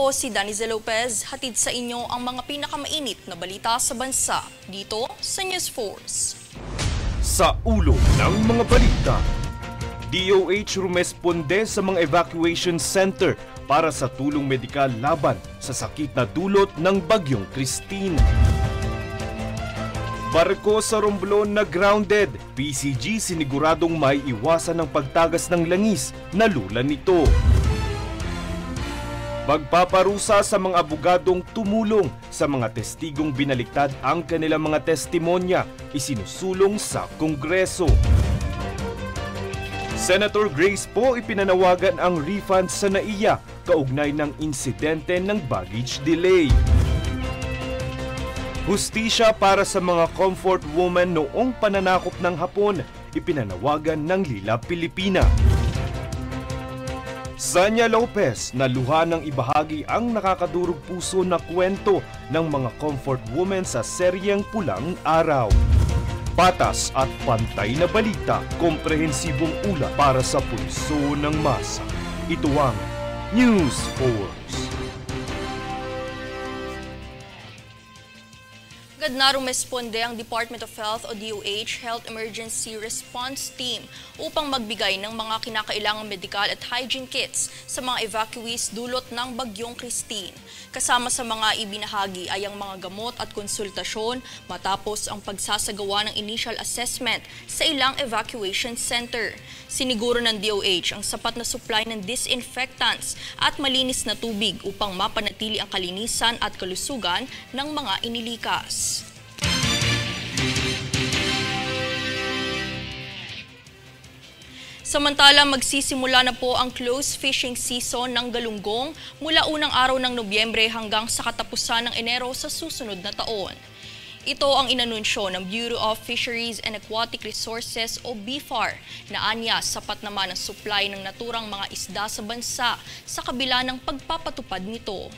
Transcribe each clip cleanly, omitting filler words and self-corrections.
Ako si Daniza Lopez, hatid sa inyo ang mga pinakamainit na balita sa bansa dito sa News Force. Sa ulo ng mga balita, DOH rumesponde sa mga evacuation center para sa tulong medikal laban sa sakit na dulot ng Bagyong Christine. Barko sa Romblon na grounded, PCG siniguradong may iwasan ng pagtagas ng langis na lula nito. Pagpaparusa sa mga abogadong tumulong sa mga testigong binaliktad ang kanilang mga testimonya, isinusulong sa Kongreso. Senator Grace Poe ipinanawagan ang refund sa NAIA kaugnay ng insidente ng baggage delay. Hustisya para sa mga comfort woman noong pananakop ng Hapon, ipinanawagan ng Lila Pilipina. Sanya Lopez na luha ng ibahagi ang nakakadurog puso na kwento ng mga comfort women sa seryeng Pulang Araw. Patas at pantay na balita, komprehensibong ulat para sa pulso ng masa. Ito ang News Force. Agad na rumesponde ang Department of Health o DOH Health Emergency Response Team upang magbigay ng mga kinakailangang medical at hygiene kits sa mga evacuees dulot ng Bagyong Christine. Kasama sa mga ibinahagi ay ang mga gamot at konsultasyon matapos ang pagsasagawa ng initial assessment sa ilang evacuation center. Siniguro ng DOH ang sapat na supply ng disinfectants at malinis na tubig upang mapanatili ang kalinisan at kalusugan ng mga inilikas. Samantala, magsisimula na po ang close fishing season ng galunggong mula unang araw ng Nobyembre hanggang sa katapusan ng Enero sa susunod na taon. Ito ang inanunsyo ng Bureau of Fisheries and Aquatic Resources o BFAR na anya sapat naman ang supply ng naturang mga isda sa bansa sa kabila ng pagpapatupad nito.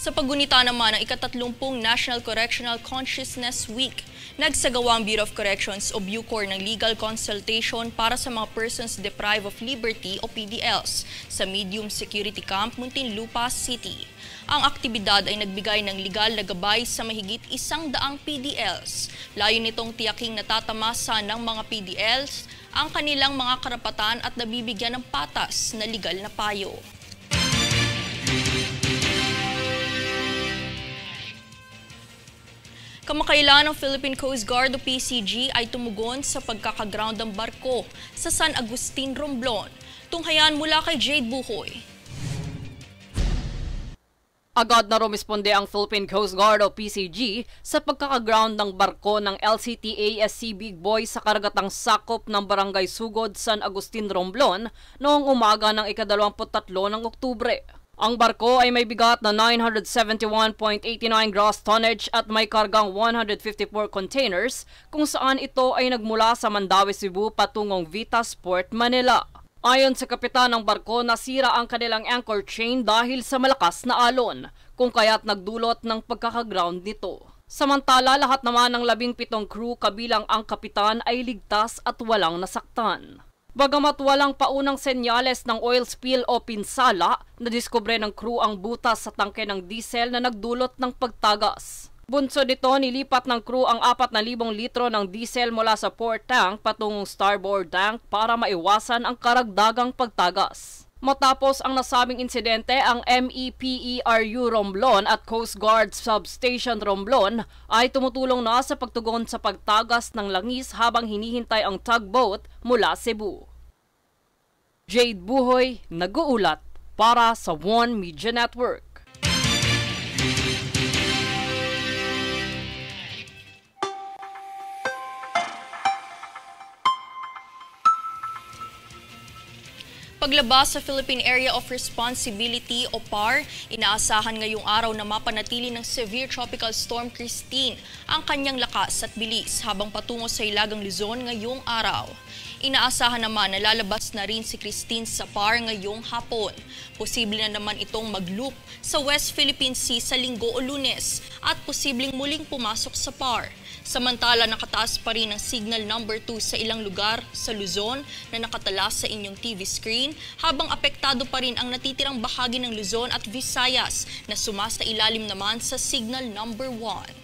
Sa paggunita naman ng ika-30 National Correctional Consciousness Week, nagsagawa ang Bureau of Corrections o BUCOR ng legal consultation para sa mga persons deprived of liberty o PDLs sa Medium Security Camp, Muntinlupa City. Ang aktibidad ay nagbigay ng legal na gabay sa mahigit 100 PDLs. Layo nitong tiyaking natatamasa ng mga PDLs ang kanilang mga karapatan at nabibigyan ng patas na legal na payo. Kamakailan ng Philippine Coast Guard o PCG ay tumugon sa pagkakaground ng barko sa San Agustin, Romblon. Tunghayan mula kay Jade Buhoy. Agad na rumisponde ang Philippine Coast Guard o PCG sa pagkakaground ng barko ng LCTA-SC Big Boy sa karagatang sakop ng Barangay Sugod, San Agustin, Romblon noong umaga ng ika-23 ng Oktubre. Ang barko ay may bigat na 971.89 gross tonnage at may kargang 154 containers kung saan ito ay nagmula sa Mandaue, Cebu patungong Vitas Port, Manila. Ayon sa kapitan ng barko, nasira ang kanilang anchor chain dahil sa malakas na alon, kung kaya't nagdulot ng pagkakaground nito. Samantala, lahat naman ng 17 crew kabilang ang kapitan ay ligtas at walang nasaktan. Bagamat walang paunang senyales ng oil spill o pinsala, nadiskubre ng crew ang butas sa tangke ng diesel na nagdulot ng pagtagas. Bunsod nito, nilipat ng crew ang 4,000 litro ng diesel mula sa port tank patungong starboard tank para maiwasan ang karagdagang pagtagas. Matapos ang nasabing insidente, ang MEPERU Romblon at Coast Guard Substation Romblon ay tumutulong na sa pagtugon sa pagtagas ng langis habang hinihintay ang tugboat mula Cebu. Jade Buhoy, nag-uulat para sa One Media Network. Paglabas sa Philippine Area of Responsibility o PAR, inaasahan ngayong araw na mapanatili ng severe tropical storm Christine ang kanyang lakas at bilis habang patungo sa Hilagang Luzon ngayong araw. Inaasahan naman na lalabas na rin si Christine sa PAR ngayong hapon. Posible na naman itong mag-loop sa West Philippine Sea sa Linggo o Lunes at posibleng muling pumasok sa PAR. Samantala, nakataas pa rin ang signal number 2 sa ilang lugar sa Luzon na nakatala sa inyong TV screen, habang apektado pa rin ang natitirang bahagi ng Luzon at Visayas na sumasa ilalim naman sa signal number 1.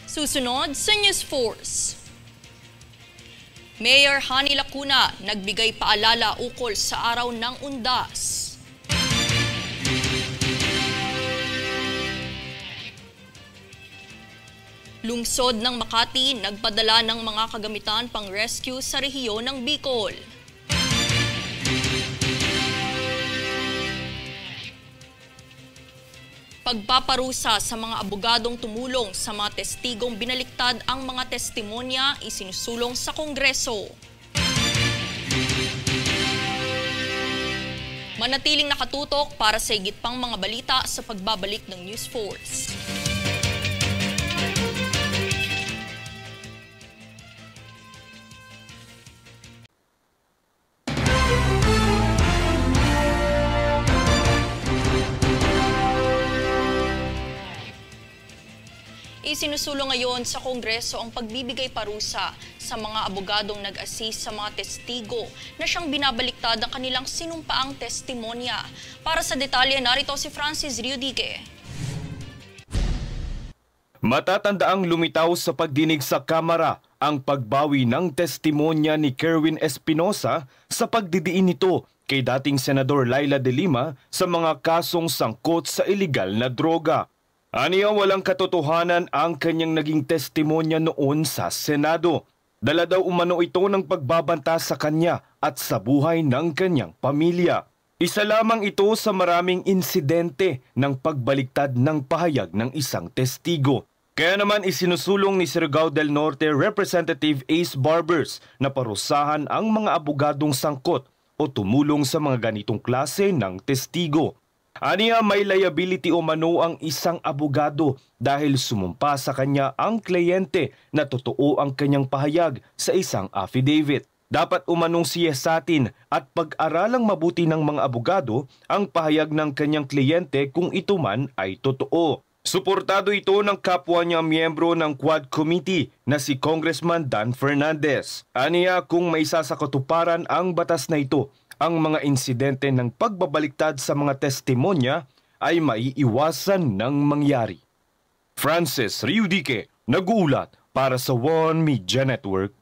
Susunod sa News Force. Mayor Hani Lacuna nagbigay paalala ukol sa araw ng Undas. Lungsod ng Makati nagpadala ng mga kagamitan pang rescue sa rehiyon ng Bicol. Pagpaparusa sa mga abogadong tumulong sa mga testigong binaliktad ang mga testimonya isinusulong sa Kongreso. Manatiling nakatutok para sa higit pang mga balita sa pagbabalik ng News Force. Isinusulong ngayon sa Kongreso ang pagbibigay parusa sa mga abogadong nag-assist sa mga testigo na siyang binabaliktad ang kanilang sinumpaang testimonya. Para sa detalye, narito si Francis Riudique. Matatandaang lumitaw sa pagdinig sa Kamara ang pagbawi ng testimonya ni Kerwin Espinosa sa pagdidiin nito kay dating Senador Laila de Lima sa mga kasong sangkot sa iligal na droga. Aniya walang katotohanan ang kanyang naging testimonya noon sa Senado. Dala daw umano ito ng pagbabanta sa kanya at sa buhay ng kanyang pamilya. Isa lamang ito sa maraming insidente ng pagbaliktad ng pahayag ng isang testigo. Kaya naman isinusulong ni Surigao del Norte Representative Ace Barbers na parusahan ang mga abogadong sangkot o tumulong sa mga ganitong klase ng testigo. Aniya may liability umano ang isang abogado dahil sumumpa sa kanya ang kliyente na totoo ang kanyang pahayag sa isang affidavit. Dapat umanong siyasatin at pag-aralang mabuti ng mga abogado ang pahayag ng kanyang kliyente kung ito man ay totoo. Suportado ito ng kapwa niya miyembro ng Quad Committee na si Congressman Dan Fernandez. Aniya kung may sasakatuparan ang batas na ito, ang mga insidente ng pagbabaliktad sa mga testimonya ay maiiwasan ng mangyari. Francis Riudique, nag-uulat para sa One Media Network.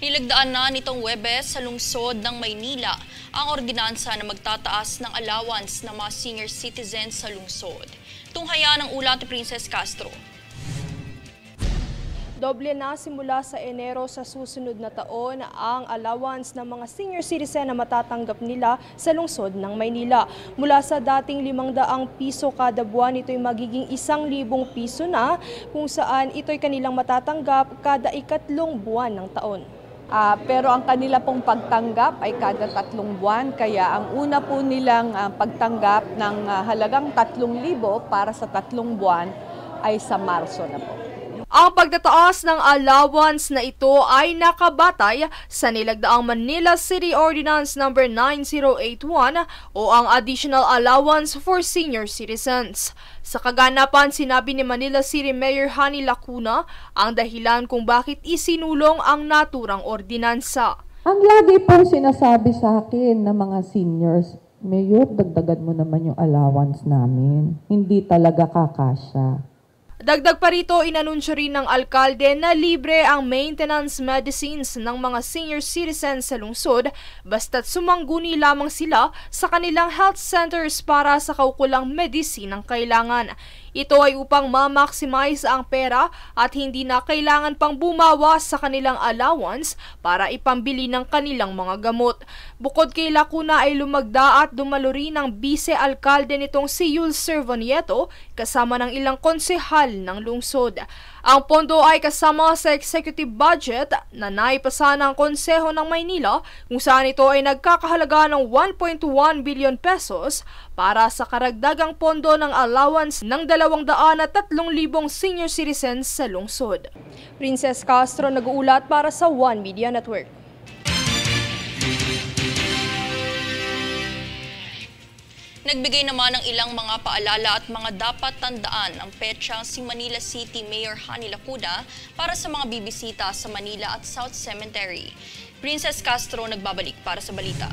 Nilagdaan na nitong Huwebes sa lungsod ng Maynila ang ordinansa na magtataas ng allowance ng mga senior citizens sa lungsod. Tunghayan ng ulat ni Princess Castro. Doble na simula sa Enero sa susunod na taon ang allowance ng mga senior citizen na matatanggap nila sa lungsod ng Maynila. Mula sa dating 500 piso kada buwan, ito'y magiging 1,000 piso na, kung saan ito'y kanilang matatanggap kada ikatlong buwan ng taon. Pero ang kanila pong pagtanggap ay kada 3 buwan, kaya ang una po nilang pagtanggap ng halagang 3,000 para sa 3 buwan ay sa Marso na po. Ang pagtataas ng allowance na ito ay nakabatay sa nilagdaang Manila City Ordinance No. 9081 o ang Additional Allowance for Senior Citizens. Sa kaganapan, sinabi ni Manila City Mayor Hani Lacuna ang dahilan kung bakit isinulong ang naturang ordinansa. Ang lagi pong sinasabi sa akin ng mga seniors, Mayor, dagdagan mo naman yung allowance namin. Hindi talaga kakasya. Dagdag pa rito, inanunsyo rin ng alkalde na libre ang maintenance medicines ng mga senior citizens sa lungsod basta't sumangguni lamang sila sa kanilang health centers para sa kaukulang medisinang kailangan. Ito ay upang ma-maximize ang pera at hindi na kailangan pang bumawas sa kanilang allowance para ipambili ng kanilang mga gamot. Bukod kay Lacuna ay lumagda at dumalo rin ang vice-alkalde nitong si Yul Servanieto kasama ng ilang konsehal ng lungsod. Ang pondo ay kasama sa executive budget na naipasa ng Konseho ng Maynila kung saan ito ay nagkakahalaga ng 1.1 billion pesos para sa karagdagang pondo ng allowance ng 203,000 senior citizens sa lungsod. Princess Castro, nag-uulat para sa One Media Network. Nagbigay naman ng ilang mga paalala at mga dapat tandaan ang petsa si Manila City Mayor Hani Lacuna para sa mga bibisita sa Manila at South Cemetery. Princess Castro nagbabalik para sa balita.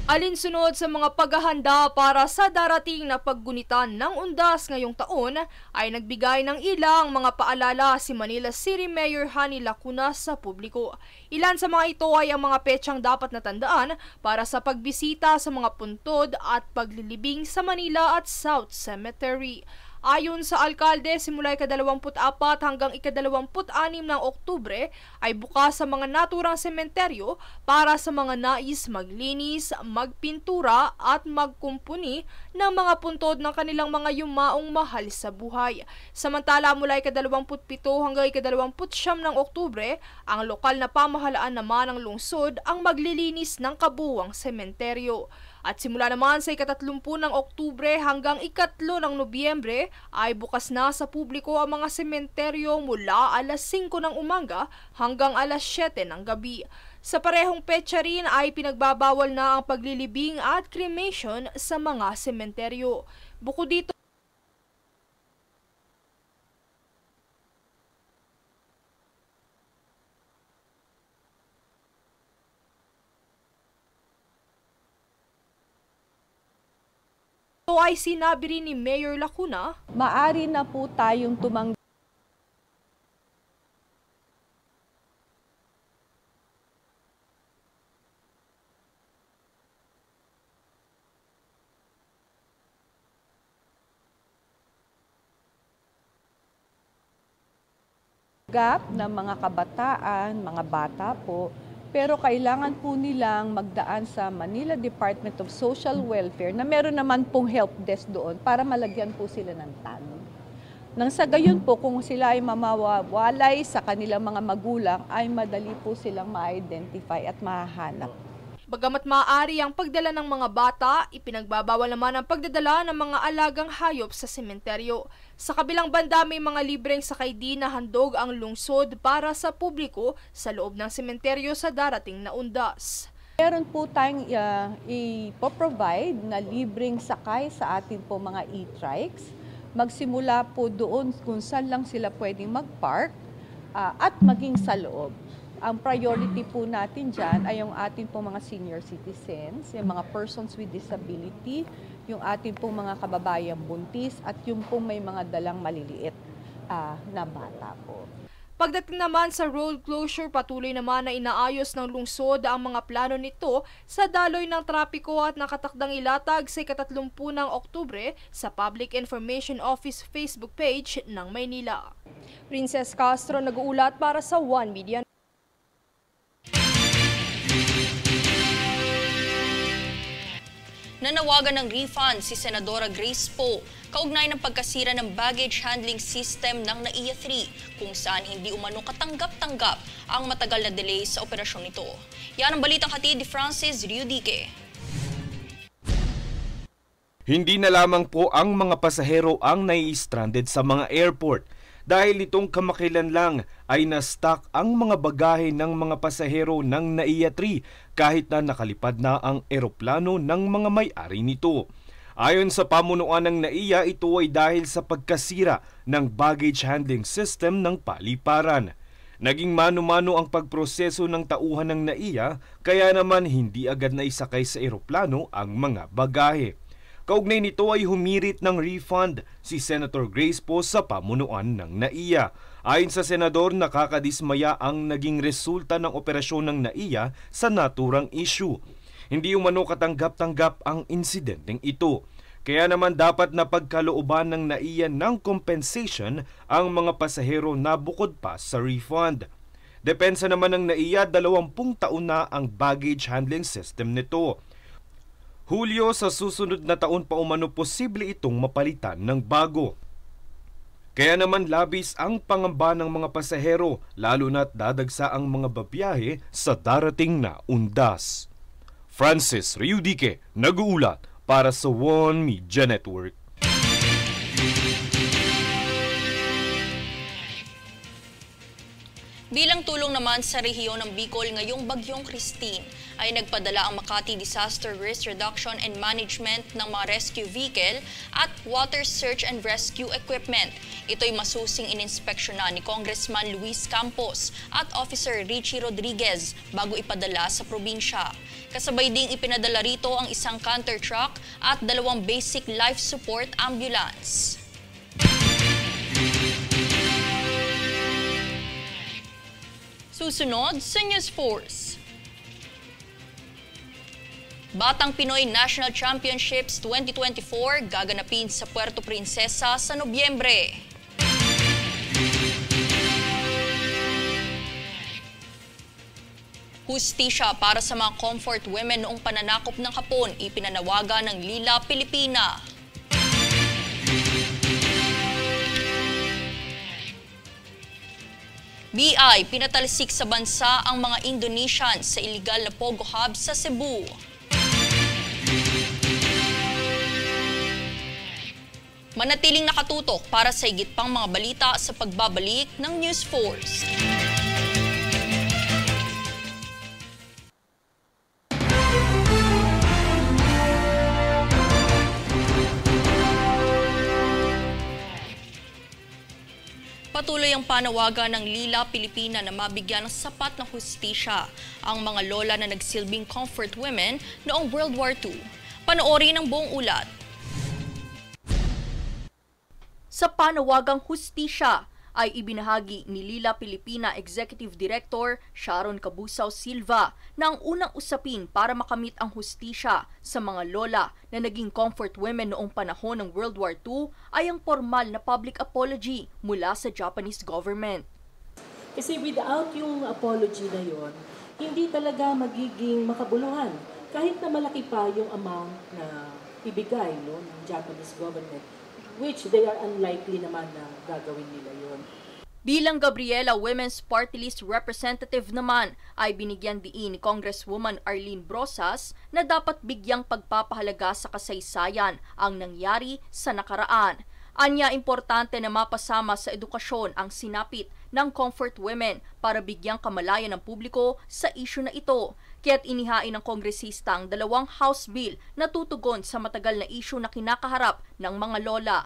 Alinsunod sa mga paghahanda para sa darating na paggunitan ng undas ngayong taon ay nagbigay ng ilang mga paalala si Manila City Mayor Hani Lacuna sa publiko. Ilan sa mga ito ay ang mga petsang dapat natandaan para sa pagbisita sa mga puntod at paglilibing sa Manila at South Cemetery. Ayon sa alkalde, simula ika-24 hanggang ika-26 ng Oktubre ay bukas sa mga naturang sementeryo para sa mga nais maglinis, magpintura at magkumpuni ng mga puntod ng kanilang mga yumaong mahal sa buhay. Samantala, mula ika-27 hanggang ika-29 ng Oktubre, ang lokal na pamahalaan naman ng lungsod ang maglilinis ng kabuuang sementeryo. At simula naman sa ika-30 ng Oktubre hanggang ika-3 ng Nobyembre ay bukas na sa publiko ang mga sementeryo mula alas 5 ng umaga hanggang alas 7 ng gabi. Sa parehong petsa rin ay pinagbabawal na ang paglilibing at cremation sa mga sementeryo. Bukod dito, ito ay sinabi rin ni Mayor Lacuna, Maari na po tayong tumanggap ng mga kabataan, mga bata po, pero kailangan po nilang magdaan sa Manila Department of Social Welfare na meron naman pong help desk doon para malagyan po sila ng tanong. Nang sa gayon po, kung sila ay mamawalay sa kanilang mga magulang, ay madali po silang ma-identify at mahahanap. bagamat maaari ang pagdala ng mga bata, ipinagbabawal naman ang pagdadala ng mga alagang hayop sa sementeryo. Sa kabilang banda, may mga libreng sakay din na handog ang lungsod para sa publiko sa loob ng sementeryo sa darating na undas. Meron po tayong ipoprovide na libreng sakay sa atin po mga e-trikes. Magsimula po doon kung saan lang sila pwedeng mag-park at maging sa loob. Ang priority po natin dyan ay yung ating pong mga senior citizens, yung mga persons with disability, yung ating pong mga kababayang buntis at yung pong may mga dalang maliliit na bata po. Pagdating naman sa road closure, patuloy naman na inaayos ng lungsod ang mga plano nito sa daloy ng trapiko at nakatakdang ilatag sa ika-30 ng Oktubre sa Public Information Office Facebook page ng Maynila. Princess Castro nag-uulat para sa One Media. Nanawagan ng refund si Senadora Grace Poe kaugnay ng pagkasira ng baggage handling system ng NAIA 3 kung saan hindi umano katanggap-tanggap ang matagal na delay sa operasyon nito. Yan ang balitang hatid ni Francis Riudique. Hindi na lamang po ang mga pasahero ang nai-stranded sa mga airport. Dahil nitong kamakailan lang ay na-stuck ang mga bagahe ng mga pasahero ng NAIA 3 kahit na nakalipad na ang eroplano ng mga may-ari nito. Ayon sa pamunuan ng NAIA, ito ay dahil sa pagkasira ng baggage handling system ng paliparan. Naging mano-mano ang pagproseso ng tauhan ng NAIA kaya naman hindi agad na isakay sa eroplano ang mga bagahe. Kaugnay nito ay humirit ng refund si Senator Grace Poe sa pamunuan ng NAIA. Ayon sa senador, nakakadismaya ang naging resulta ng operasyon ng NAIA sa naturang issue. Hindi umano katanggap-tanggap ang insidenteng ito. Kaya naman dapat na pagkalooban ng NAIA ng compensation ang mga pasahero na bukod pa sa refund. Depensa naman ng NAIA, 20 taon na ang baggage handling system nito. Hulyo sa susunod na taon pa umano posible itong mapalitan ng bago. Kaya naman labis ang pangamba ng mga pasahero lalo na't dadagsa ang mga babiyahe sa darating na undas. Francis Riudique, nag-uulat para sa One Media Network. Bilang tulong naman sa rehiyon ng Bicol ngayong Bagyong Christine, ay nagpadala ang Makati Disaster Risk Reduction and Management ng mga rescue vehicle at water search and rescue equipment. Ito'y masusing ininspeksyonan ni Congressman Luis Campos at Officer Richie Rodriguez bago ipadala sa probinsya. Kasabay ding ipinadala rito ang isang canter truck at 2 basic life support ambulance. Susunod sa News Force. Batang Pinoy National Championships 2024 gaganapin sa Puerto Princesa sa Nobyembre. Hustisya para sa mga comfort women noong pananakop ng Hapon, ipinanawagan ng Lila Pilipina. BI, pinatalsik sa bansa ang mga Indonesians sa iligal na Pogo Hub sa Cebu. Manatiling nakatutok para sa higit pang mga balita sa pagbabalik ng News Force. Patuloy ang panawagan ng Lila Pilipina na mabigyan ng sapat na hustisya ang mga lola na nagsilbing comfort women noong World War II. Panoorin ang buong ulat. Sa panawagang hustisya ay ibinahagi ni Lila Pilipina Executive Director Sharon Cabusao Silva na ang unang usapin para makamit ang hustisya sa mga lola na naging comfort women noong panahon ng World War II ay ang formal na public apology mula sa Japanese government. Kasi without yung apology na yon, hindi talaga magiging makabuluhan. Kahit na malaki pa yung amount na ibigay ng Japanese government, which they are unlikely naman na gagawin nila yon. Bilang Gabriela Women's Party List Representative naman ay binigyan diin ni Congresswoman Arlene Brosas na dapat bigyang pagpapahalaga sa kasaysayan ang nangyari sa nakaraan. Anya, importante na mapasama sa edukasyon ang sinapit ng comfort women para bigyang kamalayan ng publiko sa isyu na ito. Kaya't inihain ng kongresista ang 2 House Bill na tutugon sa matagal na isyu na kinakaharap ng mga lola.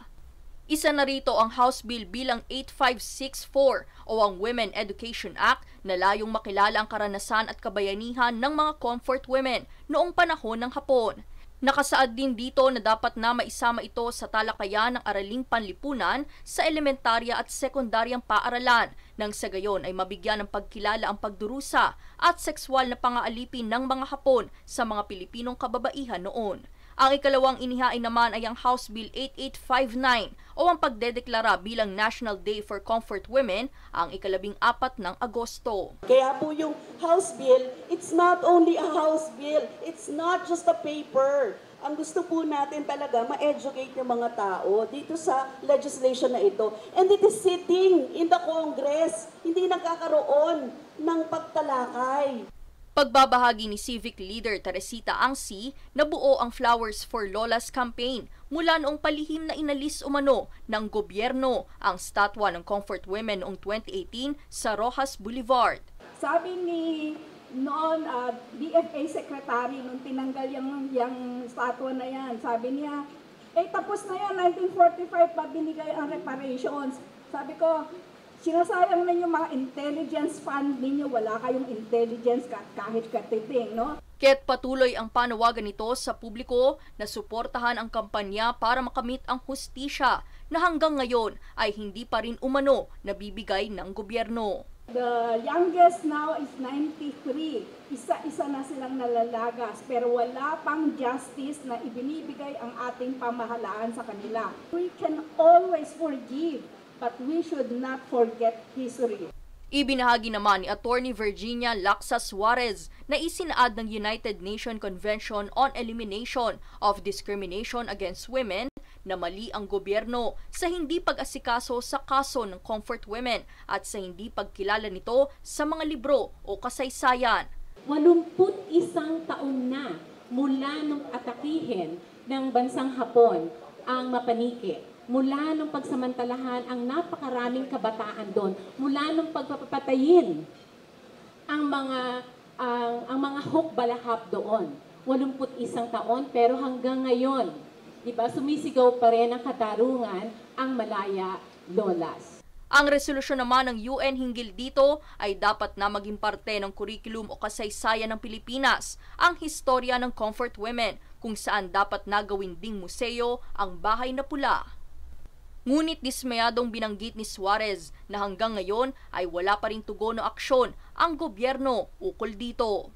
Isa na rito ang House Bill bilang 8564 o ang Women Education Act na layong makilala ang karanasan at kabayanihan ng mga comfort women noong panahon ng Hapon. Nakasaad din dito na dapat na maisama ito sa talakayan ng araling panlipunan sa elementarya at sekundaryang paaralan nang sa gayon ay mabigyan ng pagkilala ang pagdurusa at sexual na pang-aalipin ng mga Hapon sa mga Pilipinong kababaihan noon. Ang ikalawang inihain naman ay ang House Bill 8859 o ang pagdedeklara bilang National Day for Comfort Women ang 14 ng Agosto. Kaya po yung House Bill, it's not only a House Bill, it's not just a paper. Ang gusto po natin talaga ma-educate yung mga tao dito sa legislation na ito. And it is sitting in the Congress, hindi nagkakaroon ng pagtalakay. Pagbabahagi ni Civic Leader Teresita Angsi na buo ang Flowers for Lolas campaign mula noong palihim na inalis umano ng gobyerno ang statwa ng Comfort Women noong 2018 sa Rojas Boulevard. Sabi ni noon DFA Secretary nung tinanggal yung statwa na yan, sabi niya, tapos na yan, 1945 pa binigay ang reparations. Sabi ko, sinasayang ninyo mga intelligence fund ninyo, wala kayong intelligence kahit katiting, no? Kaya't patuloy ang panawagan nito sa publiko na suportahan ang kampanya para makamit ang hustisya na hanggang ngayon ay hindi pa rin umano nabibigay ng gobyerno. The youngest now is 93. Isa-isa na silang nalalagas pero wala pang justice na ibinibigay ang ating pamahalaan sa kanila. We can always forgive, but we should not forget history. Ibinahagi naman ni Attorney Virginia Laksa Suarez na isinaad ng United Nations Convention on Elimination of Discrimination Against Women na mali ang gobyerno sa hindi pag-asikaso sa kaso ng comfort women at sa hindi pagkilala nito sa mga libro o kasaysayan. 81 taon na mula nung atakihin ng bansang Hapon ang Mapaniki. Mula nung pagsamantalahan ang napakaraming kabataan doon, mula nung pagpapatayin ang mga ang mga hukbalahap doon. 81 taon, pero hanggang ngayon, diba, sumisigaw pa rin ang katarungan ang Malaya Lolas. Ang resolusyon naman ng UN hinggil dito ay dapat na maging parte ng kurikulum o kasaysayan ng Pilipinas ang historya ng comfort women kung saan dapat nagawin ding museo ang Bahay na Pula. Ngunit dismayadong binanggit ni Suarez na hanggang ngayon ay wala pa ring tugon o aksyon ang gobyerno ukol dito.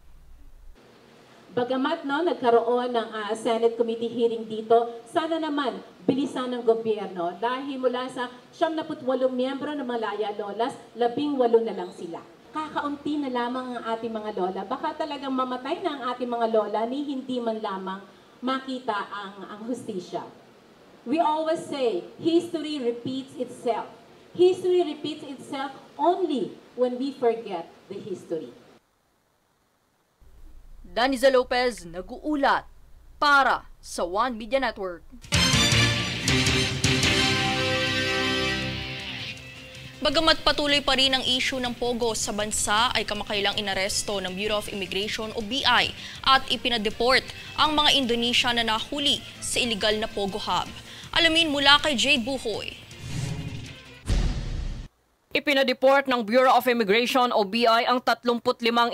Bagamat nagkaroon ng Senate Committee hearing dito, sana naman bilisan ng gobyerno dahil mula sa 78 miyembro ng Malaya Lolas, 18 na lang sila. Kakaunti na lamang ang ating mga lola. Baka talagang mamatay na ang ating mga lola ni hindi man lamang makita ang hustisya. We always say, history repeats itself. History repeats itself only when we forget the history. Daniza Lopez, nag-uulat para sa One Media Network. Bagamat patuloy pa rin ang issue ng pogo sa bansa, ay kamakailang inaresto ng Bureau of Immigration o BI at ipinadeport ang mga Indonesia na nahuli sa illegal na pogo hub. Alamin mula kay Jade Buhoy. Ipinadeport ng Bureau of Immigration o BI ang 35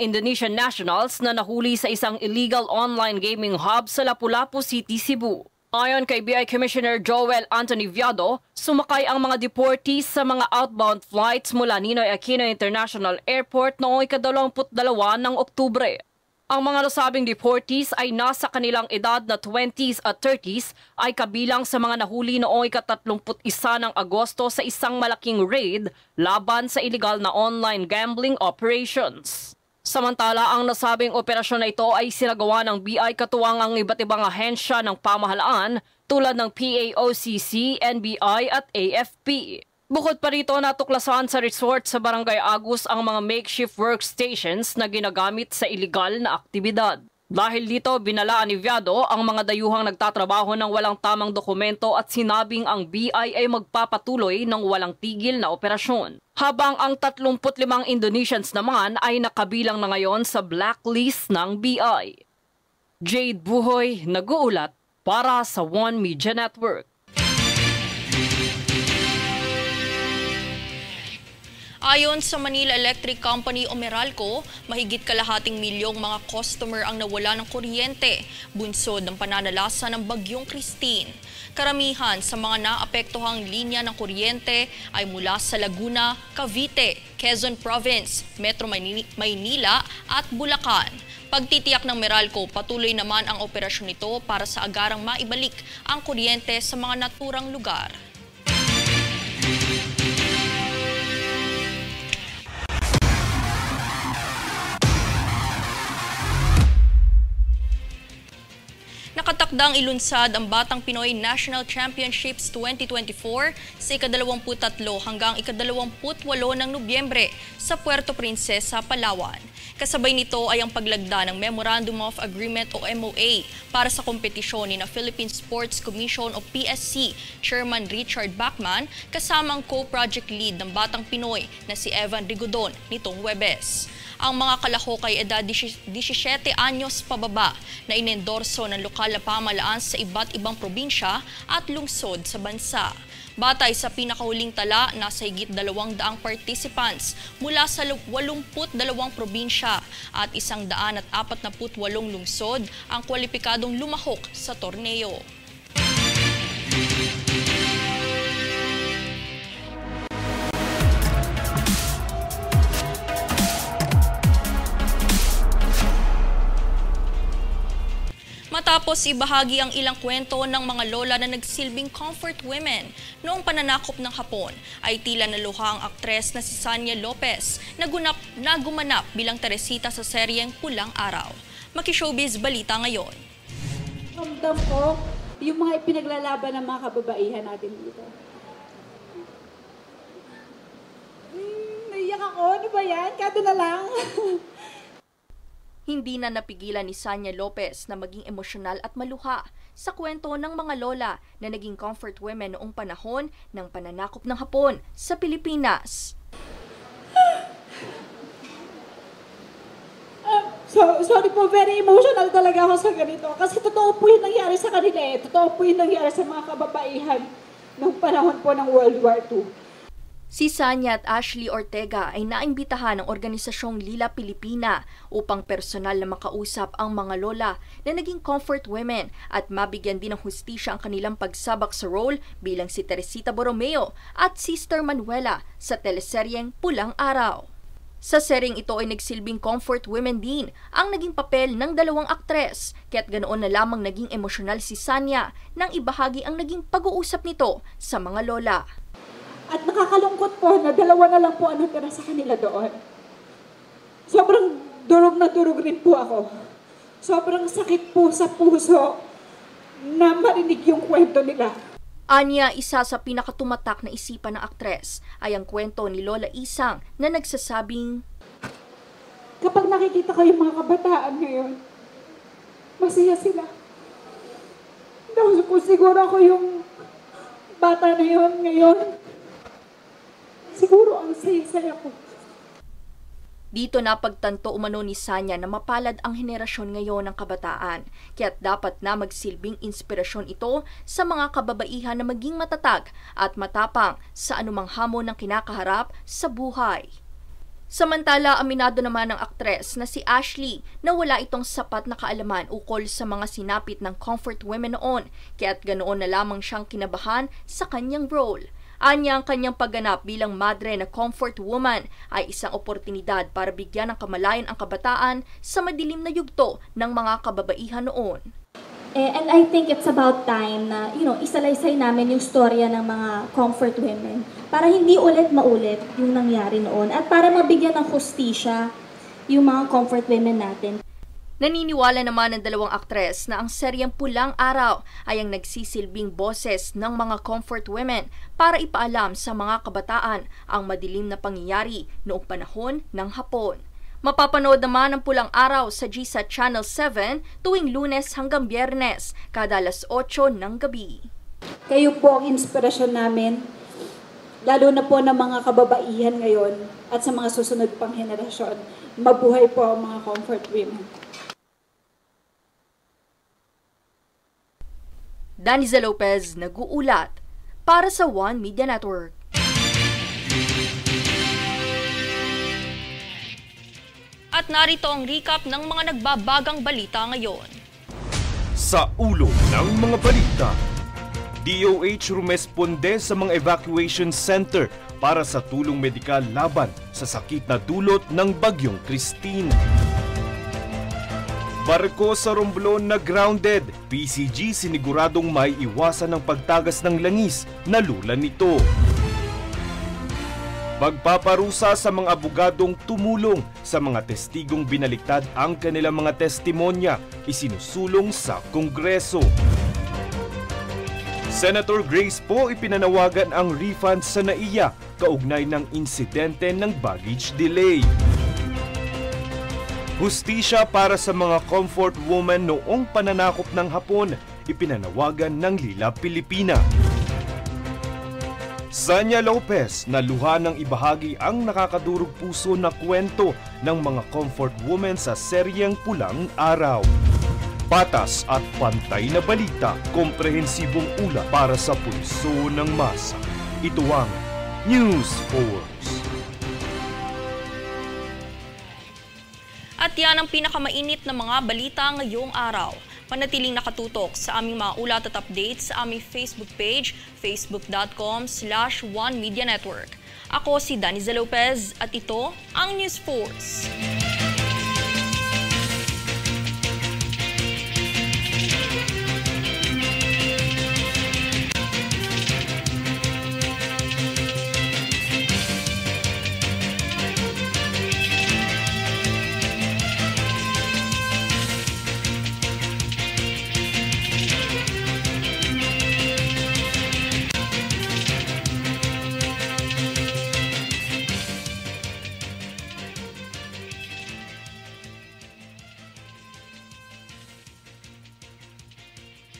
Indonesian nationals na nahuli sa isang illegal online gaming hub sa Lapu-Lapu City, Cebu. Ayon kay BI Commissioner Joel Anthony Viado, sumakay ang mga deportees sa mga outbound flights mula Ninoy Aquino International Airport noong ika-22 ng Oktubre. Ang mga nasabing deportees ay nasa kanilang edad na 20s at 30s ay kabilang sa mga nahuli noong ika-31 ng Agosto sa isang malaking raid laban sa illegal na online gambling operations. Samantala, ang nasabing operasyon na ito ay sinagawa ng BI katuwang ang iba't ibang ahensya ng pamahalaan tulad ng PAOCC, NBI at AFP. Bukod pa rito, natuklasan sa resort sa Barangay Agus ang mga makeshift workstations na ginagamit sa iligal na aktibidad. Dahil dito, binalaan ni Viado ang mga dayuhang nagtatrabaho ng walang tamang dokumento at sinabing ang BI ay magpapatuloy ng walang tigil na operasyon. Habang ang 35 Indonesians naman ay nakabilang na ngayon sa blacklist ng BI. Jade Buhoy, nag-uulat para sa One Media Network. Ayon sa Manila Electric Company o Meralco, mahigit kalahating milyong mga customer ang nawala ng kuryente, bunsod ng pananalasa ng Bagyong Christine. Karamihan sa mga naapektuhang linya ng kuryente ay mula sa Laguna, Cavite, Quezon Province, Metro Maynila at Bulacan. Pagtitiyak ng Meralco, patuloy naman ang operasyon nito para sa agarang maibalik ang kuryente sa mga naturang lugar. Nakatakdang ilunsad ang Batang Pinoy National Championships 2024 sa ika-23 hanggang ika-28 ng Nobyembre sa Puerto Princesa, Palawan. Kasabay nito ay ang paglagda ng Memorandum of Agreement o MOA para sa kompetisyon ni Philippine Sports Commission o PSC Chairman Richard Bachman kasama ang co-project lead ng Batang Pinoy na si Evan Rigodon nitong Huwebes. Ang mga kalahok ay edad 17 anyos pababa na inendorso ng lokal na pamahalaan sa iba't ibang probinsya at lungsod sa bansa. Batay sa pinakahuling tala, nasa higit 200 participants mula sa 82 probinsya at 148 lungsod ang kwalipikadong lumahok sa torneo. Matapos ibahagi ang ilang kwento ng mga lola na nagsilbing comfort women noong pananakop ng Hapon, ay tila naluha ang aktres na si Sanya Lopez na gumanap bilang Teresita sa seryeng Pulang Araw. Maki-showbiz balita ngayon. Ramdam ko yung mga ipinaglalaban ng mga kababaihan natin dito. Naiyak ako, ano ba yan? Kado na lang. Hindi na napigilan ni Sanya Lopez na maging emosyonal at maluha sa kwento ng mga lola na naging comfort women noong panahon ng pananakop ng Hapon sa Pilipinas. So, sorry po, very emotional talaga ako sa ganito. Kasi totoo po yung nangyari sa kanila eh. Totoo po yung nangyari sa mga kababaihan noong panahon po ng World War II. Si Sanya at Ashley Ortega ay naimbitahan ng Organisasyong Lila Pilipina upang personal na makausap ang mga lola na naging comfort women at mabigyan din ng hustisya ang kanilang pagsabak sa role bilang si Teresita Borromeo at Sister Manuela sa teleseryeng Pulang Araw. Sa seryeng ito ay nagsilbing comfort women din ang naging papel ng dalawang aktres, kaya't ganoon na lamang naging emosyonal si Sanya nang ibahagi ang naging pag-uusap nito sa mga lola. At nakakalungkot po na dalawa na lang po ang natira sa kanila doon. Sobrang durog na durog rin po ako. Sobrang sakit po sa puso na marinig yung kwento nila. Anya, isa sa pinakatumatak na isipan ng aktres ay ang kwento ni Lola Isang na nagsasabing, kapag nakikita ko yung mga kabataan ngayon, masaya sila. Dahil kung siguro ako yung bata na yun ngayon, siguro ang saya-saya ko. Dito napagtanto umano ni Sanya na mapalad ang henerasyon ngayon ng kabataan, kaya't dapat na magsilbing inspirasyon ito sa mga kababaihan na maging matatag at matapang sa anumang hamon ng kinakaharap sa buhay. Samantala, aminado naman ng aktres na si Ashley na wala itong sapat na kaalaman ukol sa mga sinapit ng comfort women noon, kaya't ganoon na lamang siyang kinabahan sa kanyang role. Anya, ang kanyang pagganap bilang madre na comfort woman ay isang oportunidad para bigyan ng kamalayan ang kabataan sa madilim na yugto ng mga kababaihan noon. And I think it's about time na, isalaysay namin yung storya ng mga comfort women para hindi ulit maulit yung nangyari noon at para mabigyan ng hustisya yung mga comfort women natin. Naniniwala naman ng dalawang aktres na ang seryeng Pulang Araw ay ang nagsisilbing boses ng mga comfort women para ipaalam sa mga kabataan ang madilim na pangyayari noong panahon ng Hapon. Mapapanood naman ang Pulang Araw sa GSAT Channel 7 tuwing Lunes hanggang Biyernes, kada 8:00 ng gabi. Kayo po ang inspirasyon namin, lalo na po ng mga kababaihan ngayon at sa mga susunod pang henerasyon. Mabuhay po ang mga comfort women. Daniza Lopez, nag-uulat para sa One Media Network. At narito ang recap ng mga nagbabagang balita ngayon. Sa ulo ng mga balita, DOH rumesponde sa mga evacuation center para sa tulong medikal laban sa sakit na dulot ng Bagyong Christine. Barko sa Romblon na grounded, PCG siniguradong may iwasan ng pagtagas ng langis na lula nito. Pagpaparusa sa mga abogadong tumulong sa mga testigong binaliktad ang kanilang mga testimonya, isinusulong sa Kongreso. Senator Grace Poe ipinanawagan ang refund sa NAIA kaugnay ng insidente ng baggage delay. Hustisya para sa mga comfort woman noong pananakop ng Hapon, ipinanawagan ng Lila Pilipina. Sanya Lopez na luha ng ibahagi ang nakakadurog puso na kwento ng mga comfort women sa seryeng Pulang Araw. Patas at pantay na balita, komprehensibong ulat para sa pulso ng masa. Ito ang News Force. At yan ang pinakamainit na mga balita ngayong araw. Manatiling nakatutok sa aming mga ulat at updates sa aming Facebook page, facebook.com/OneMediaNetwork. Ako si Daniza Lopez at ito ang News Force.